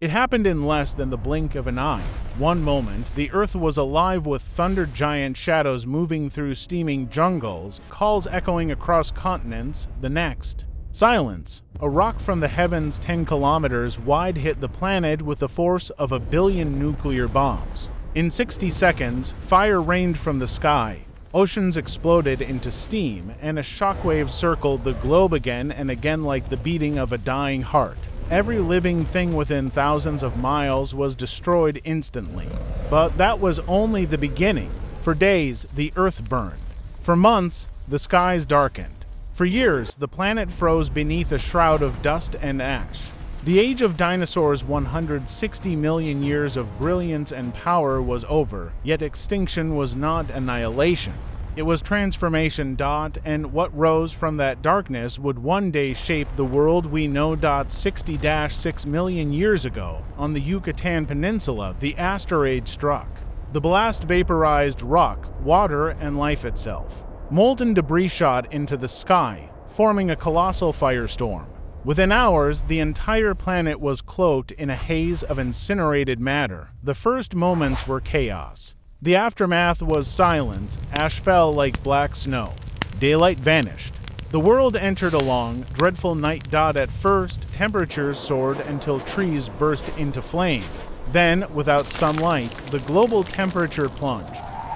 It happened in less than the blink of an eye. One moment, the Earth was alive with thunder-giant shadows moving through steaming jungles, calls echoing across continents. The next, silence. A rock from the heavens 10 kilometers wide hit the planet with the force of 1 billion nuclear bombs. In 60 seconds, fire rained from the sky. Oceans exploded into steam, and a shockwave circled the globe again and again like the beating of a dying heart. Every living thing within thousands of miles was destroyed instantly. But that was only the beginning. For days, the Earth burned. For months, the skies darkened. For years, the planet froze beneath a shroud of dust and ash. The Age of Dinosaurs' 160 million years of brilliance and power was over, yet extinction was not annihilation. It was transformation. And what rose from that darkness would one day shape the world we know. 60-6 million years ago, on the Yucatan Peninsula, the asteroid struck. The blast vaporized rock, water, and life itself. Molten debris shot into the sky, forming a colossal firestorm. Within hours, the entire planet was cloaked in a haze of incinerated matter. The first moments were chaos. The aftermath was silence. Ash fell like black snow. Daylight vanished. The world entered a long, dreadful night. At first, temperatures soared until trees burst into flame. Then, without sunlight, the global temperature plunged.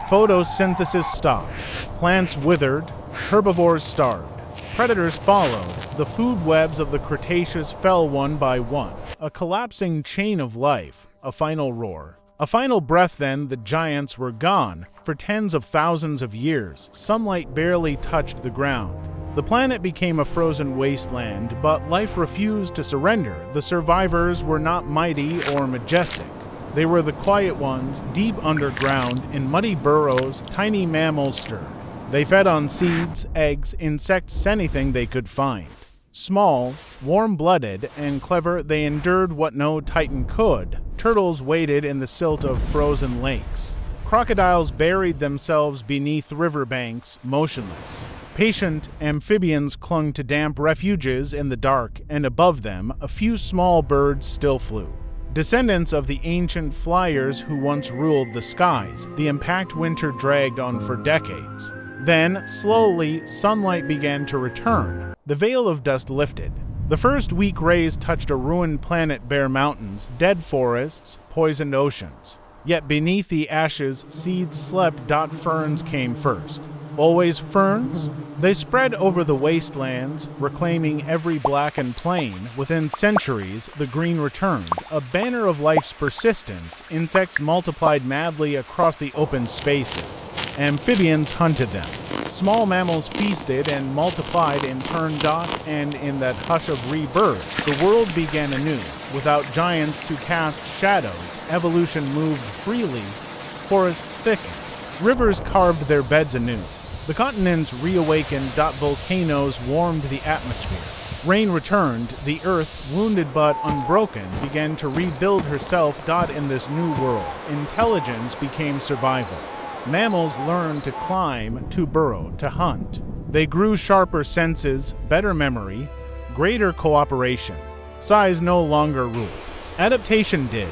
Photosynthesis stopped. Plants withered. Herbivores starved. Predators followed. The food webs of the Cretaceous fell one by one. A collapsing chain of life. A final roar. A final breath. Then the giants were gone. For tens of thousands of years, sunlight barely touched the ground. The planet became a frozen wasteland, but life refused to surrender. The survivors were not mighty or majestic. They were the quiet ones, deep underground, in muddy burrows. Tiny mammals stirred. They fed on seeds, eggs, insects, anything they could find. Small, warm-blooded, and clever, they endured what no titan could. Turtles waded in the silt of frozen lakes. Crocodiles buried themselves beneath riverbanks, motionless. Patient amphibians clung to damp refuges in the dark, and above them, a few small birds still flew. Descendants of the ancient flyers who once ruled the skies, the impact winter dragged on for decades. Then, slowly, sunlight began to return. The veil of dust lifted. The first weak rays touched a ruined planet, bare mountains, dead forests, poisoned oceans. Yet beneath the ashes, seeds slept. Ferns came first. Always ferns? They spread over the wastelands, reclaiming every blackened plain. Within centuries, the green returned, a banner of life's persistence. Insects multiplied madly across the open spaces. Amphibians hunted them. Small mammals feasted and multiplied in turn. And in that hush of rebirth, the world began anew. Without giants to cast shadows, evolution moved freely. Forests thickened. Rivers carved their beds anew. The continents reawakened. Volcanoes warmed the atmosphere. Rain returned. The earth, wounded but unbroken, began to rebuild herself. In this new world, intelligence became survival. Mammals learned to climb, to burrow, to hunt. They grew sharper senses, better memory, greater cooperation. Size no longer ruled. Adaptation did.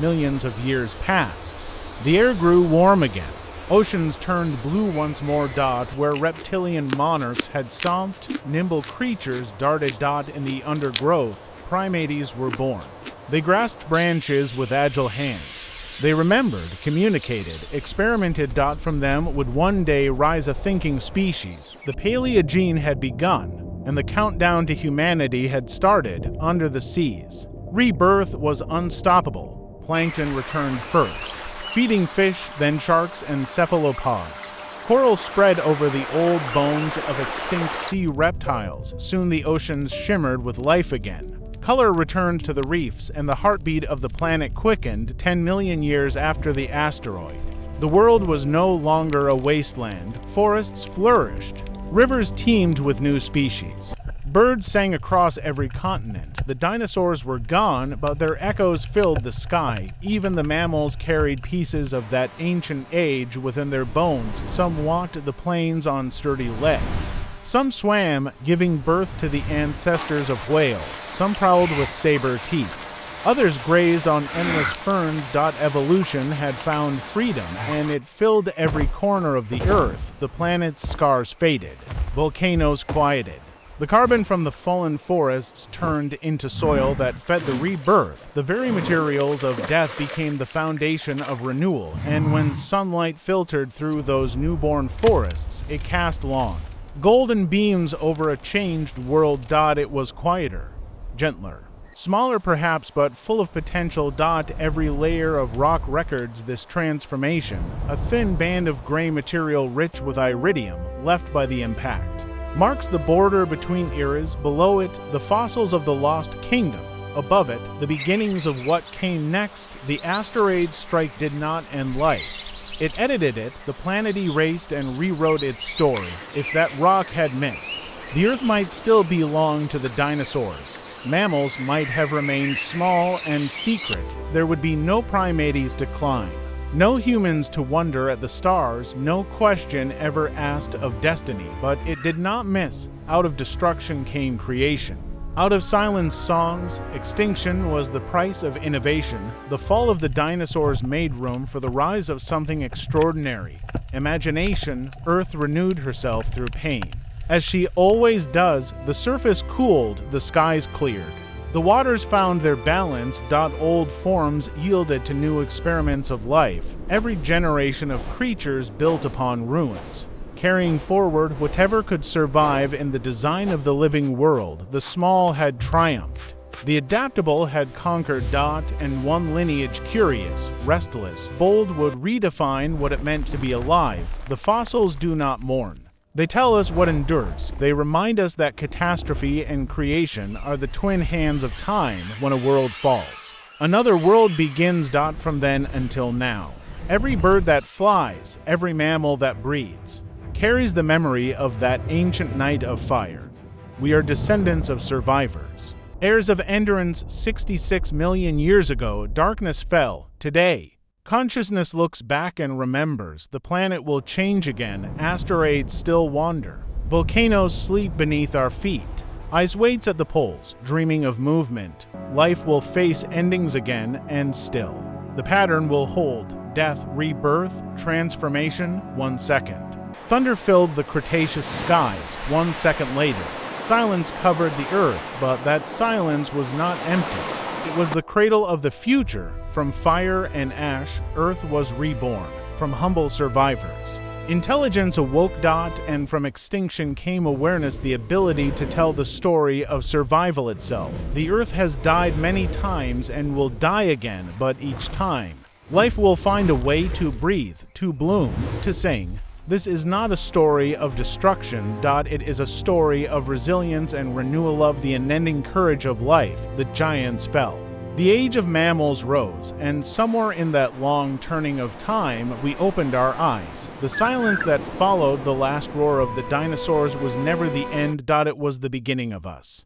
Millions of years passed. The air grew warm again. Oceans turned blue once more. Where reptilian monarchs had stomped, nimble creatures darted. In the undergrowth, primates were born. They grasped branches with agile hands. They remembered, communicated, experimented. From them would one day rise a thinking species. The Paleogene had begun, and the countdown to humanity had started under the seas. Rebirth was unstoppable. Plankton returned first, feeding fish, then sharks and cephalopods. Coral spread over the old bones of extinct sea reptiles. Soon the oceans shimmered with life again. Color returned to the reefs, and the heartbeat of the planet quickened 10 million years after the asteroid. The world was no longer a wasteland. Forests flourished. Rivers teemed with new species. Birds sang across every continent. The dinosaurs were gone, but their echoes filled the sky. Even the mammals carried pieces of that ancient age within their bones. Some walked the plains on sturdy legs. Some swam, giving birth to the ancestors of whales. Some prowled with saber teeth. Others grazed on endless ferns. Evolution had found freedom, and it filled every corner of the Earth. The planet's scars faded. Volcanoes quieted. The carbon from the fallen forests turned into soil that fed the rebirth. The very materials of death became the foundation of renewal, and when sunlight filtered through those newborn forests, it cast long, golden beams over a changed world. It was quieter, gentler, smaller perhaps, but full of potential. Every layer of rock records this transformation, a thin band of gray material rich with iridium left by the impact marks the border between eras. Below it, the fossils of the lost kingdom. Above it, the beginnings of what came next. The asteroid strike did not end life. It edited it. The planet erased and rewrote its story. If that rock had missed, the Earth might still belong to the dinosaurs. Mammals might have remained small and secret. There would be no primates to climb, no humans to wonder at the stars, no question ever asked of destiny. But it did not miss. Out of destruction came creation. Out of silence, songs. Extinction was the price of innovation. The fall of the dinosaurs made room for the rise of something extraordinary. Imagination. Earth renewed herself through pain. As she always does, the surface cooled, the skies cleared. The waters found their balance. Old forms yielded to new experiments of life. Every generation of creatures built upon ruins, carrying forward whatever could survive in the design of the living world. The small had triumphed. The adaptable had conquered. And one lineage, curious, restless, bold, would redefine what it meant to be alive. The fossils do not mourn. They tell us what endures. They remind us that catastrophe and creation are the twin hands of time. When a world falls, another world begins. From then until now, every bird that flies, every mammal that breathes, carries the memory of that ancient night of fire. We are descendants of survivors, heirs of endurance. 66 million years ago, darkness fell. Today, consciousness looks back and remembers. The planet will change again. Asteroids still wander. Volcanoes sleep beneath our feet. Ice waits at the poles, dreaming of movement. Life will face endings again, and still the pattern will hold. Death, rebirth, transformation. 1 second. Thunder filled the Cretaceous skies. 1 second later, silence covered the Earth, but that silence was not empty. It was the cradle of the future. From fire and ash, Earth was reborn. From humble survivors, intelligence awoke. And from extinction came awareness, the ability to tell the story of survival itself. The Earth has died many times and will die again, but each time, life will find a way to breathe, to bloom, to sing. This is not a story of destruction. It is a story of resilience and renewal, of the unending courage of life. The giants fell. The age of mammals rose, and somewhere in that long turning of time, we opened our eyes. The silence that followed the last roar of the dinosaurs was never the end. It was the beginning of us.